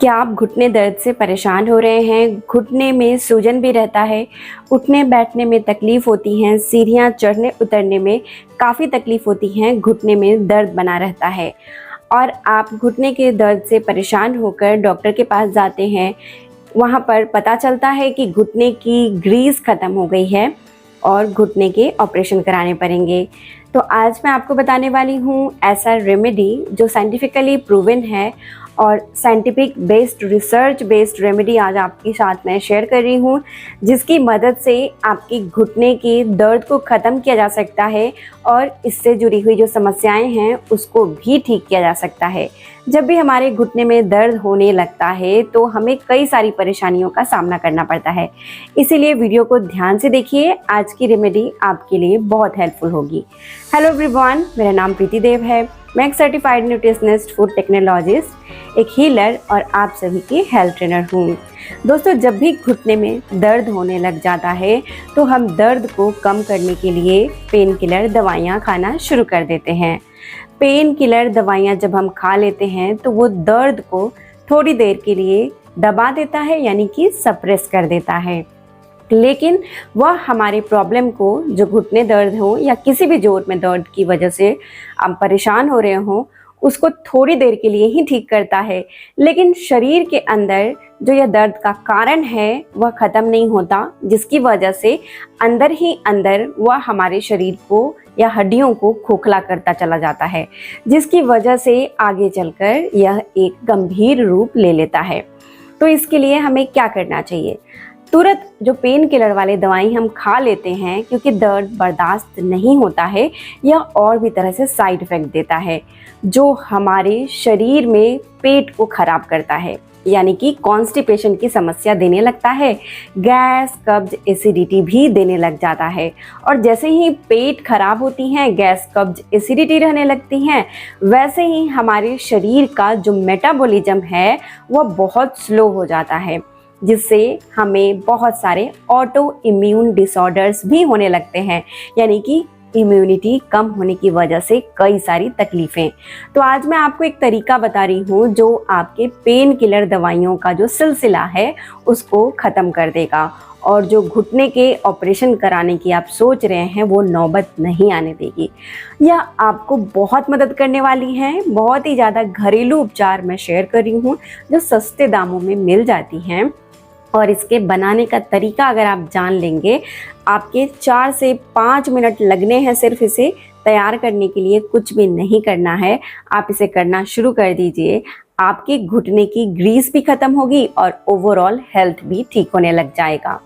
क्या आप घुटने दर्द से परेशान हो रहे हैं? घुटने में सूजन भी रहता है, उठने बैठने में तकलीफ़ होती हैं, सीढ़ियाँ चढ़ने उतरने में काफ़ी तकलीफ़ होती हैं, घुटने में दर्द बना रहता है और आप घुटने के दर्द से परेशान होकर डॉक्टर के पास जाते हैं। वहाँ पर पता चलता है कि घुटने की ग्रीस ख़त्म हो गई है और घुटने के ऑपरेशन कराने पड़ेंगे। तो आज मैं आपको बताने वाली हूँ ऐसा रेमेडी जो साइंटिफिकली प्रूवन है और scientific based research based remedy आज आपके साथ मैं शेयर कर रही हूँ, जिसकी मदद से आपकी घुटने की दर्द को ख़त्म किया जा सकता है और इससे जुड़ी हुई जो समस्याएं हैं उसको भी ठीक किया जा सकता है। जब भी हमारे घुटने में दर्द होने लगता है तो हमें कई सारी परेशानियों का सामना करना पड़ता है, इसीलिए वीडियो को ध्यान से देखिए। आज की रेमेडी आपके लिए बहुत हेल्पफुल होगी। हेलो एवरीवन, मेरा नाम प्रीति देव है। मैं एक सर्टिफाइड न्यूट्रिशनिस्ट, फूड टेक्नोलॉजिस्ट, एक हीलर और आप सभी की हेल्थ ट्रेनर हूँ। दोस्तों, जब भी घुटने में दर्द होने लग जाता है तो हम दर्द को कम करने के लिए पेन किलर दवाइयाँ खाना शुरू कर देते हैं। पेन किलर दवाइयाँ जब हम खा लेते हैं तो वो दर्द को थोड़ी देर के लिए दबा देता है, यानी कि सप्रेस कर देता है, लेकिन वह हमारे प्रॉब्लम को, जो घुटने दर्द हो या किसी भी जोड़ में दर्द की वजह से आप परेशान हो रहे हो, उसको थोड़ी देर के लिए ही ठीक करता है। लेकिन शरीर के अंदर जो यह दर्द का कारण है वह ख़त्म नहीं होता, जिसकी वजह से अंदर ही अंदर वह हमारे शरीर को या हड्डियों को खोखला करता चला जाता है, जिसकी वजह से आगे चलकर यह एक गंभीर रूप ले लेता है। तो इसके लिए हमें क्या करना चाहिए? तुरंत जो पेन किलर वाले दवाई हम खा लेते हैं, क्योंकि दर्द बर्दाश्त नहीं होता है, यह और भी तरह से साइड इफ़ेक्ट देता है जो हमारे शरीर में पेट को ख़राब करता है, यानी कि कॉन्स्टिपेशन की समस्या देने लगता है, गैस, कब्ज, एसिडिटी भी देने लग जाता है। और जैसे ही पेट खराब होती हैं, गैस, कब्ज, एसिडिटी रहने लगती हैं, वैसे ही हमारे शरीर का जो मेटाबॉलिज्म है वह बहुत स्लो हो जाता है, जिससे हमें बहुत सारे ऑटो इम्यून डिसऑर्डर्स भी होने लगते हैं, यानी कि इम्यूनिटी कम होने की वजह से कई सारी तकलीफ़ें। तो आज मैं आपको एक तरीका बता रही हूँ जो आपके पेन किलर दवाइयों का जो सिलसिला है उसको ख़त्म कर देगा और जो घुटने के ऑपरेशन कराने की आप सोच रहे हैं वो नौबत नहीं आने देगी। यह आपको बहुत मदद करने वाली है। बहुत ही ज़्यादा घरेलू उपचार मैं शेयर कर रही हूँ जो सस्ते दामों में मिल जाती हैं, और इसके बनाने का तरीका अगर आप जान लेंगे, आपके 4 से 5 मिनट लगने हैं सिर्फ इसे तैयार करने के लिए। कुछ भी नहीं करना है, आप इसे करना शुरू कर दीजिए। आपके घुटने की ग्रीस भी ख़त्म होगी और ओवरऑल हेल्थ भी ठीक होने लग जाएगा।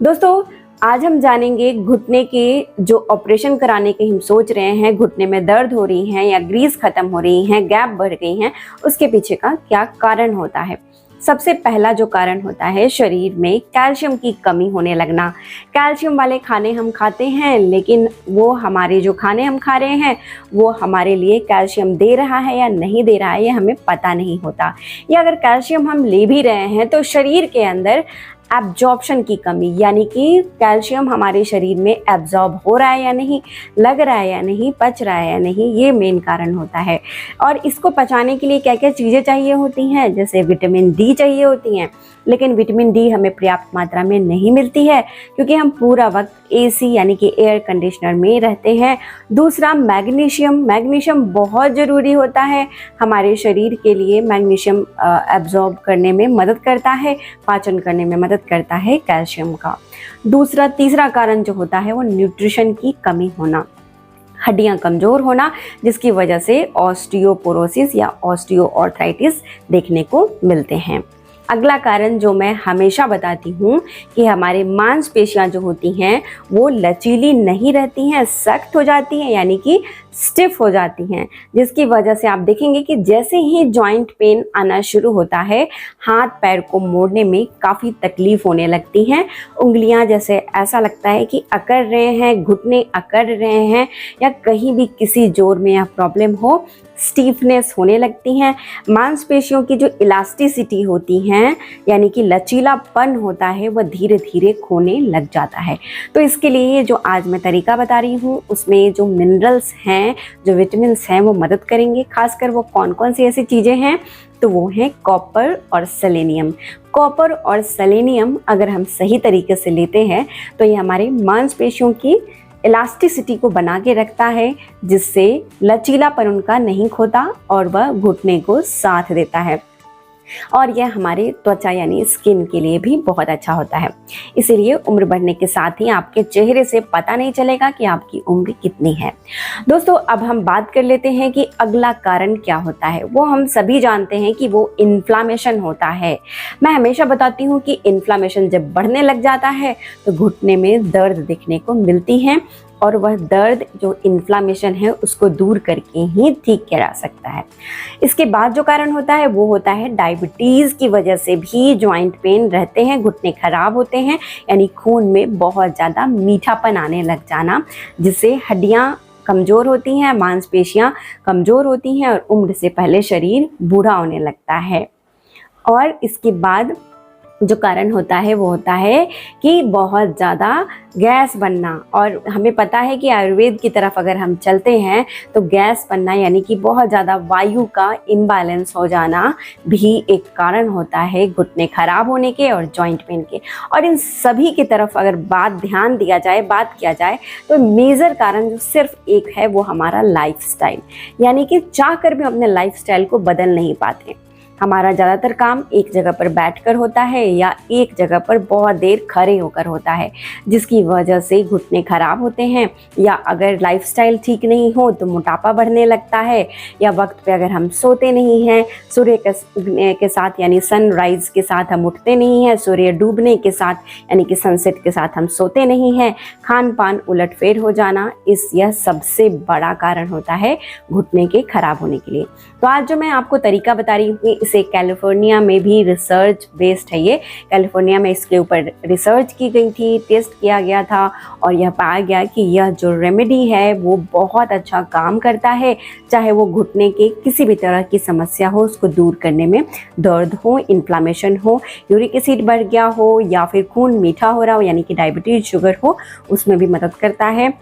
दोस्तों, आज हम जानेंगे घुटने के जो ऑपरेशन कराने के हम सोच रहे हैं, घुटने में दर्द हो रही हैं या ग्रीस ख़त्म हो रही हैं, गैप बढ़ गई हैं, उसके पीछे का क्या कारण होता है। सबसे पहला जो कारण होता है शरीर में कैल्शियम की कमी होने लगना। कैल्शियम वाले खाने हम खाते हैं, लेकिन वो हमारे जो खाने हम खा रहे हैं वो हमारे लिए कैल्शियम दे रहा है या नहीं दे रहा है, ये हमें पता नहीं होता। या अगर कैल्शियम हम ले भी रहे हैं तो शरीर के अंदर एब्जॉर्प्शन की कमी, यानी कि कैल्शियम हमारे शरीर में एब्जॉर्ब हो रहा है या नहीं, लग रहा है या नहीं, पच रहा है या नहीं, ये मेन कारण होता है। और इसको पचाने के लिए क्या क्या चीज़ें चाहिए होती हैं, जैसे विटामिन डी चाहिए होती हैं, लेकिन विटामिन डी हमें पर्याप्त मात्रा में नहीं मिलती है क्योंकि हम पूरा वक्त एसी यानी कि एयर कंडीशनर में रहते हैं। दूसरा, मैग्नीशियम बहुत ज़रूरी होता है हमारे शरीर के लिए। मैग्नीशियम एब्जॉर्ब करने में मदद करता है, पाचन करने में मदद करता है कैल्शियम का। तीसरा कारण जो होता है वो न्यूट्रिशन की कमी होना, हड्डियां कमज़ोर होना, जिसकी वजह से ऑस्टियोपोरोसिस या ऑस्टियोआर्थराइटिस देखने को मिलते हैं। अगला कारण जो मैं हमेशा बताती हूँ कि हमारे मांसपेशियाँ जो होती हैं वो लचीली नहीं रहती हैं, सख्त हो जाती हैं, यानी कि स्टिफ हो जाती हैं, जिसकी वजह से आप देखेंगे कि जैसे ही जॉइंट पेन आना शुरू होता है, हाथ पैर को मोड़ने में काफ़ी तकलीफ़ होने लगती हैं। उंगलियां जैसे ऐसा लगता है कि अकड़ रहे हैं, घुटने अकड़ रहे हैं, या कहीं भी किसी जोड़ में यह प्रॉब्लम हो, स्टीफनेस होने लगती हैं। मांसपेशियों की जो इलास्टिसिटी होती हैं, यानी कि लचीलापन होता है, वह धीरे धीरे खोने लग जाता है। तो इसके लिए जो आज मैं तरीका बता रही हूँ उसमें जो मिनरल्स हैं, जो विटामिन्स हैं, वो मदद करेंगे। खासकर वो कौन कौन सी ऐसी चीज़ें हैं, तो वो है कॉपर और सेलेनियम। कॉपर और सेलेनियम अगर हम सही तरीके से लेते हैं तो ये हमारे मांसपेशियों की इलास्टिसिटी को बना के रखता है, जिससे लचीलापन उनका नहीं खोता और वह घुटने को साथ देता है। और यह हमारे त्वचा यानी स्किन के लिए भी बहुत अच्छा होता है। इसीलिए उम्र बढ़ने के साथ ही आपके चेहरे से पता नहीं चलेगा कि आपकी उम्र कितनी है। दोस्तों, अब हम बात कर लेते हैं कि अगला कारण क्या होता है। वो हम सभी जानते हैं कि वो इन्फ्लामेशन होता है। मैं हमेशा बताती हूँ कि इन्फ्लामेशन जब बढ़ने लग जाता है तो घुटने में दर्द दिखने को मिलती है, और वह दर्द जो इन्फ्लामेशन है उसको दूर करके ही ठीक किया जा सकता है। इसके बाद जो कारण होता है वो होता है डायबिटीज़ की वजह से भी जॉइंट पेन रहते हैं, घुटने खराब होते हैं, यानी खून में बहुत ज़्यादा मीठापन आने लग जाना, जिससे हड्डियाँ कमज़ोर होती हैं, मांसपेशियाँ कमज़ोर होती हैं और उम्र से पहले शरीर बूढ़ा होने लगता है। और इसके बाद जो कारण होता है वो होता है कि बहुत ज़्यादा गैस बनना। और हमें पता है कि आयुर्वेद की तरफ अगर हम चलते हैं तो गैस बनना यानी कि बहुत ज़्यादा वायु का इम्बैलेंस हो जाना भी एक कारण होता है घुटने खराब होने के और जॉइंट पेन के। और इन सभी की तरफ अगर बात किया जाए तो मेजर कारण जो सिर्फ एक है वो हमारा लाइफस्टाइल, यानी कि चाह कर भी अपने लाइफस्टाइल को बदल नहीं पाते। हमारा ज़्यादातर काम एक जगह पर बैठकर होता है या एक जगह पर बहुत देर खड़े होकर होता है, जिसकी वजह से घुटने खराब होते हैं। या अगर लाइफस्टाइल ठीक नहीं हो तो मोटापा बढ़ने लगता है, या वक्त पे अगर हम सोते नहीं हैं, सूर्य के साथ यानी सनराइज़ के साथ हम उठते नहीं हैं, सूर्य डूबने के साथ यानी कि सनसेट के साथ हम सोते नहीं हैं, खान पान उलटफेर हो जाना, यह सबसे बड़ा कारण होता है घुटने के खराब होने के लिए। तो आज जो मैं आपको तरीका बता रही हूँ इसे कैलिफोर्निया में भी रिसर्च बेस्ड है। ये कैलिफोर्निया में इसके ऊपर रिसर्च की गई थी, टेस्ट किया गया था और यह पाया गया कि यह जो रेमेडी है वो बहुत अच्छा काम करता है। चाहे वो घुटने के किसी भी तरह की समस्या हो उसको दूर करने में, दर्द हो, इन्फ्लामेशन हो, यूरिक एसिड बढ़ गया हो या फिर खून मीठा हो रहा हो यानी कि डायबिटीज शुगर हो, उसमें भी मदद करता है।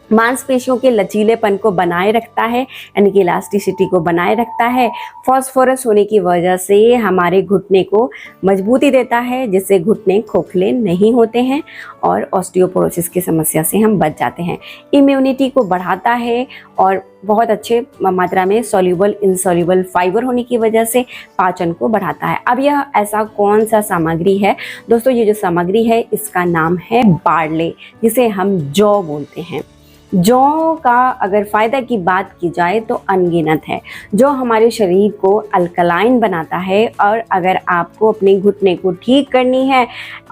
मांसपेशियों के लचीलेपन को बनाए रखता है यानी कि इलास्टिसिटी को बनाए रखता है। फॉस्फोरस होने की वजह से हमारे घुटने को मजबूती देता है, जिससे घुटने खोखले नहीं होते हैं और ऑस्टियोपोरोसिस की समस्या से हम बच जाते हैं। इम्यूनिटी को बढ़ाता है और बहुत अच्छे मात्रा में सॉल्युबल इनसॉल्युबल फाइबर होने की वजह से पाचन को बढ़ाता है। अब यह ऐसा कौन सा सामग्री है दोस्तों? ये जो सामग्री है इसका नाम है बार्ले, जिसे हम जौ बोलते हैं। जौ का अगर फ़ायदा की बात की जाए तो अनगिनत है। जौ हमारे शरीर को अल्कलाइन बनाता है, और अगर आपको अपने घुटने को ठीक करनी है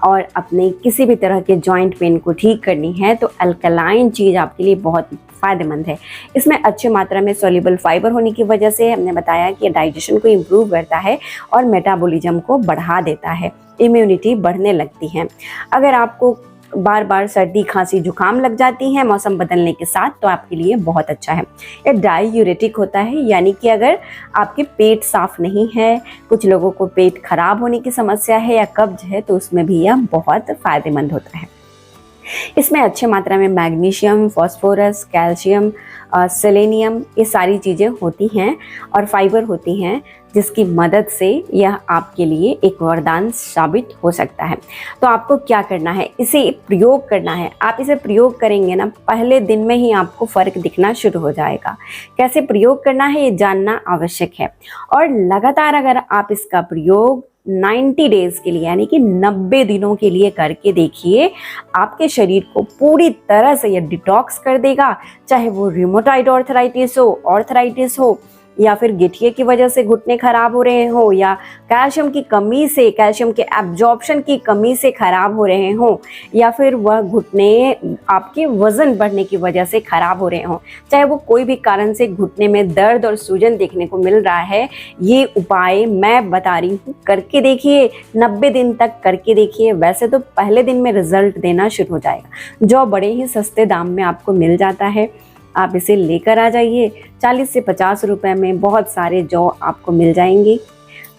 और अपने किसी भी तरह के जॉइंट पेन को ठीक करनी है तो अल्कलाइन चीज़ आपके लिए बहुत फ़ायदेमंद है। इसमें अच्छे मात्रा में सॉल्युबल फाइबर होने की वजह से हमने बताया कि डाइजेशन को इम्प्रूव करता है और मेटाबॉलिज्म को बढ़ा देता है, इम्यूनिटी बढ़ने लगती है। अगर आपको बार बार सर्दी खांसी जुकाम लग जाती है मौसम बदलने के साथ तो आपके लिए बहुत अच्छा है। ये डायूरेटिक होता है, यानी कि अगर आपके पेट साफ नहीं है, कुछ लोगों को पेट खराब होने की समस्या है या कब्ज है, तो उसमें भी यह बहुत फ़ायदेमंद होता है। इसमें अच्छे मात्रा में मैग्नीशियम, फॉस्फोरस, कैल्शियम, सेलेनियम, ये सारी चीज़ें होती हैं और फाइबर होती हैं, जिसकी मदद से यह आपके लिए एक वरदान साबित हो सकता है। तो आपको क्या करना है? इसे प्रयोग करना है। आप इसे प्रयोग करेंगे ना, पहले दिन में ही आपको फ़र्क दिखना शुरू हो जाएगा। कैसे प्रयोग करना है ये जानना आवश्यक है, और लगातार अगर आप इसका प्रयोग 90 डेज़ के लिए यानी कि 90 दिनों के लिए करके देखिए, आपके शरीर को पूरी तरह से यह डिटॉक्स कर देगा। चाहे वो रिमोटॉइड आर्थराइटिस हो या फिर गठिए की वजह से घुटने खराब हो रहे हो, या कैल्शियम के एब्जॉर्प्शन की कमी से खराब हो रहे हो, या फिर वह घुटने आपके वज़न बढ़ने की वजह से खराब हो रहे हो, चाहे वो कोई भी कारण से घुटने में दर्द और सूजन देखने को मिल रहा है, ये उपाय मैं बता रही हूँ, करके देखिए। 90 दिन तक करके देखिए। वैसे तो पहले दिन में रिजल्ट देना शुरू हो जाएगा। जो बड़े ही सस्ते दाम में आपको मिल जाता है, आप इसे लेकर आ जाइए। 40 से 50 रुपए में बहुत सारे जौ आपको मिल जाएंगे,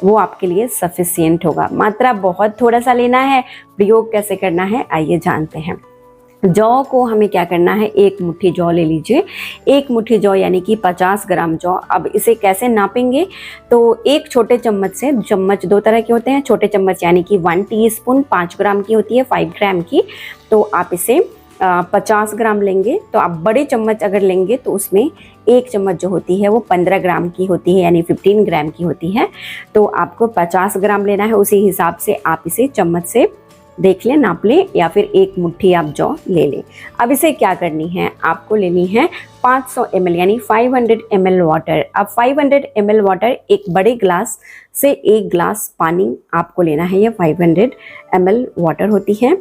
वो आपके लिए सफिशिएंट होगा। मात्रा बहुत थोड़ा सा लेना है। प्रयोग कैसे करना है आइए जानते हैं। जौ को हमें क्या करना है, एक मुट्ठी जौ ले लीजिए। एक मुट्ठी जौ यानी कि 50 ग्राम जौ। अब इसे कैसे नापेंगे, तो एक छोटे चम्मच से, चम्मच दो तरह के होते हैं, छोटे चम्मच यानी कि 1 टीस्पून 5 ग्राम की होती है, 5 ग्राम की, तो आप इसे 50 ग्राम लेंगे। तो आप बड़े चम्मच अगर लेंगे तो उसमें एक चम्मच जो होती है वो 15 ग्राम की होती है, यानी 15 ग्राम की होती है। तो आपको 50 ग्राम लेना है, उसी हिसाब से आप इसे चम्मच से देख लें, नाप लें, या फिर एक मुट्ठी आप जौ ले लें। अब इसे क्या करनी है, आपको लेनी है 500 ml यानी 500 ml वाटर। अब 500 ml वाटर, एक बड़े ग्लास से एक ग्लास पानी आपको लेना है। ये 500 ml वाटर होती है,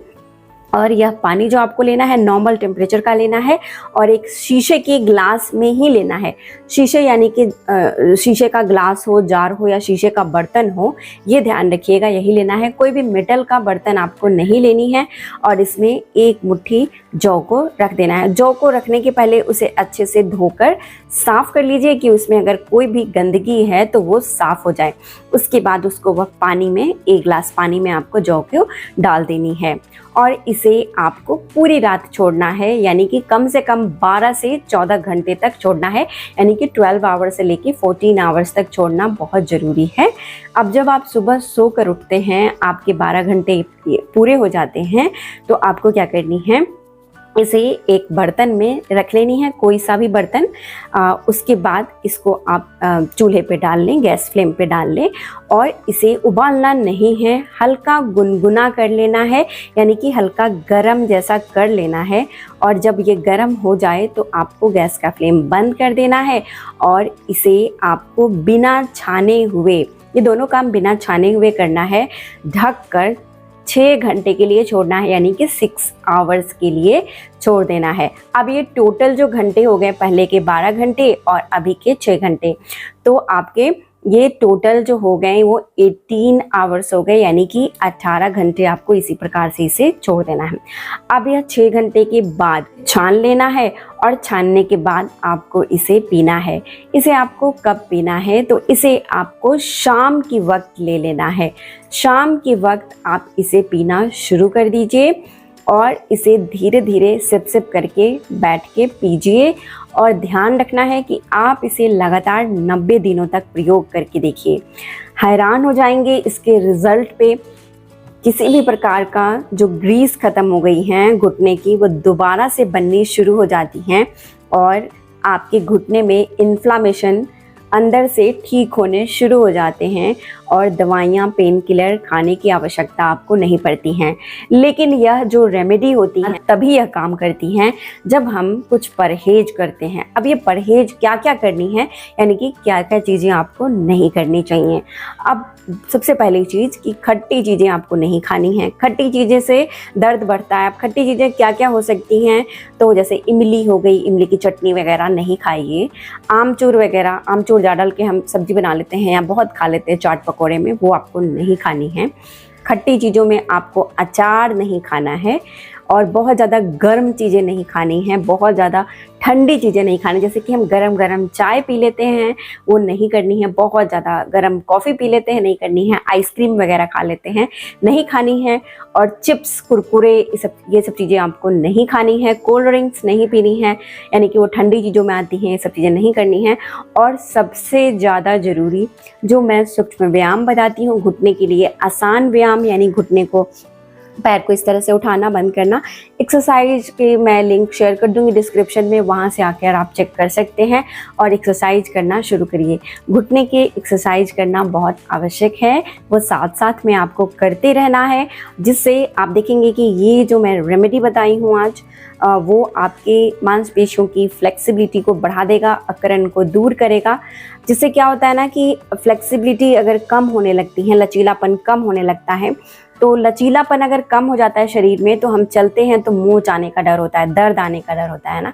और यह पानी जो आपको लेना है नॉर्मल टेम्परेचर का लेना है, और एक शीशे के ग्लास में ही लेना है। शीशे यानी कि शीशे का ग्लास हो, जार हो, या शीशे का बर्तन हो, ये ध्यान रखिएगा, यही लेना है। कोई भी मेटल का बर्तन आपको नहीं लेनी है। और इसमें एक मुट्ठी जौ को रख देना है। जौ को रखने के पहले उसे अच्छे से धोकर साफ़ कर लीजिए कि उसमें अगर कोई भी गंदगी है तो वो साफ़ हो जाए। उसके बाद उसको वह पानी में, एक गिलास पानी में आपको जौ को डाल देनी है, और इसे आपको पूरी रात छोड़ना है, यानी कि कम से कम 12 से 14 घंटे तक छोड़ना है, यानी कि 12 आवर्स से लेके 14 आवर्स तक छोड़ना बहुत ज़रूरी है। अब जब आप सुबह सोकर उठते हैं, आपके 12 घंटे पूरे हो जाते हैं, तो आपको क्या करनी है, इसे एक बर्तन में रख लेनी है, कोई सा भी बर्तन। उसके बाद इसको आप चूल्हे पे डाल लें, गैस फ्लेम पे डाल लें, और इसे उबालना नहीं है, हल्का गुनगुना कर लेना है, यानी कि हल्का गरम जैसा कर लेना है। और जब ये गरम हो जाए तो आपको गैस का फ्लेम बंद कर देना है, और इसे आपको बिना छाने हुए, ये दोनों काम बिना छाने हुए करना है, ढक कर 6 घंटे के लिए छोड़ना है, यानी कि 6 आवर्स के लिए छोड़ देना है। अब ये टोटल जो घंटे हो गए, पहले के 12 घंटे और अभी के 6 घंटे, तो आपके ये टोटल जो हो गए वो 18 आवर्स हो गए, यानी कि 18 घंटे आपको इसी प्रकार से इसे छोड़ देना है। अब यह 6 घंटे के बाद छान लेना है, और छानने के बाद आपको इसे पीना है। इसे आपको कब पीना है, तो इसे आपको शाम की वक्त ले लेना है। शाम के वक्त आप इसे पीना शुरू कर दीजिए, और इसे धीरे धीरे सिप सिप करके बैठ के पीजिए। और ध्यान रखना है कि आप इसे लगातार 90 दिनों तक प्रयोग करके देखिए, हैरान हो जाएंगे इसके रिज़ल्ट पे। किसी भी प्रकार का जो ग्रीस ख़त्म हो गई हैं घुटने की, वो दोबारा से बननी शुरू हो जाती हैं, और आपके घुटने में इन्फ्लामेशन अंदर से ठीक होने शुरू हो जाते हैं, और दवाइयाँ, पेन किलर खाने की आवश्यकता आपको नहीं पड़ती हैं। लेकिन यह जो रेमेडी होती हैं तभी यह काम करती हैं जब हम कुछ परहेज करते हैं। अब ये परहेज क्या क्या करनी है, यानी कि क्या क्या चीज़ें आपको नहीं करनी चाहिए। अब सबसे पहली चीज़ कि खट्टी चीज़ें आपको नहीं खानी हैं। खट्टी चीज़ें से दर्द बढ़ता है। अब खट्टी चीज़ें क्या क्या हो सकती हैं, तो जैसे इमली हो गई, इमली की चटनी वगैरह नहीं खाइए। आमचूर वगैरह, आमचूर जा डाल के हम सब्जी बना लेते हैं या बहुत खा लेते हैं चाट पकौड़े में, वो आपको नहीं खानी है। खट्टी चीज़ों में आपको अचार नहीं खाना है, और बहुत ज़्यादा गर्म चीज़ें नहीं खानी हैं, बहुत ज़्यादा ठंडी चीज़ें नहीं खानी, जैसे कि हम गरम गरम चाय पी लेते हैं वो नहीं करनी है, बहुत ज़्यादा गरम कॉफ़ी पी लेते हैं नहीं करनी है, आइसक्रीम वगैरह खा लेते हैं नहीं खानी है, और चिप्स, कुरकुरे, ये सब चीज़ें आपको नहीं खानी है। कोल्ड ड्रिंक्स नहीं पीनी है, यानी कि वो ठंडी चीज़ों में आती हैं, ये सब चीज़ें नहीं करनी है। और सबसे ज़्यादा ज़रूरी जो मैं सूक्ष्म व्यायाम बताती हूँ घुटने के लिए, आसान व्यायाम, यानी घुटने को, पैर को इस तरह से उठाना बंद करना, एक्सरसाइज के मैं लिंक शेयर कर दूंगी डिस्क्रिप्शन में, वहाँ से आकर आप चेक कर सकते हैं और एक्सरसाइज करना शुरू करिए। घुटने के एक्सरसाइज करना बहुत आवश्यक है, वो साथ साथ में आपको करते रहना है, जिससे आप देखेंगे कि ये जो मैं रेमेडी बताई हूँ आज, वो आपके मांसपेशियों की फ्लेक्सिबिलिटी को बढ़ा देगा, अकड़न को दूर करेगा। जिससे क्या होता है ना कि फ्लेक्सिबिलिटी अगर कम होने लगती है, लचीलापन कम होने लगता है, तो लचीलापन अगर कम हो जाता है शरीर में, तो हम चलते हैं तो मोच आने का डर होता है, दर्द आने का डर होता है ना।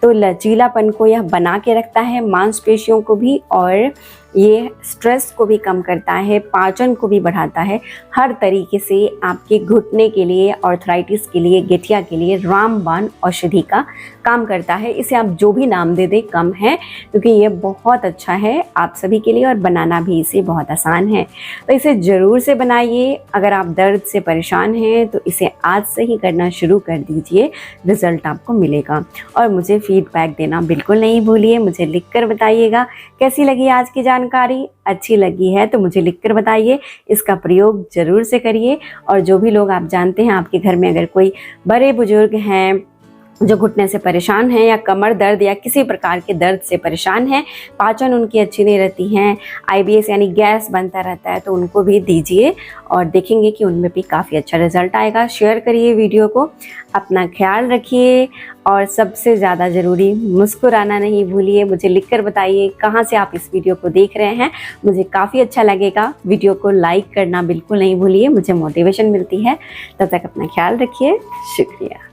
तो लचीलापन को यह बना के रखता है, मांसपेशियों को भी, और ये स्ट्रेस को भी कम करता है, पाचन को भी बढ़ाता है। हर तरीके से आपके घुटने के लिए, आर्थराइटिस के लिए, गठिया के लिए रामबाण औषधि का काम करता है। इसे आप जो भी नाम दे दें कम है, क्योंकि ये बहुत अच्छा है आप सभी के लिए और बनाना भी इसे बहुत आसान है। तो इसे ज़रूर से बनाइए। अगर आप दर्द से परेशान हैं तो इसे आज से ही करना शुरू कर दीजिए, रिज़ल्ट आपको मिलेगा। और मुझे फीडबैक देना बिल्कुल नहीं भूलिए, मुझे लिखकर बताइएगा कैसी लगी आज की जानकारी। अच्छी लगी है तो मुझे लिखकर बताइए, इसका प्रयोग ज़रूर से करिए। और जो भी लोग आप जानते हैं, आपके घर में अगर कोई बड़े बुजुर्ग हैं जो घुटने से परेशान हैं या कमर दर्द या किसी प्रकार के दर्द से परेशान हैं, पाचन उनकी अच्छी नहीं रहती हैं, IBS यानी गैस बनता रहता है, तो उनको भी दीजिए और देखेंगे कि उनमें भी काफ़ी अच्छा रिजल्ट आएगा। शेयर करिए वीडियो को, अपना ख्याल रखिए और सबसे ज़्यादा ज़रूरी मुस्कुराना नहीं भूलिए। मुझे लिखकर बताइए कहाँ से आप इस वीडियो को देख रहे हैं, मुझे काफ़ी अच्छा लगेगा। वीडियो को लाइक करना बिल्कुल नहीं भूलिए, मुझे मोटिवेशन मिलती है। तब तक अपना ख्याल रखिए, शुक्रिया।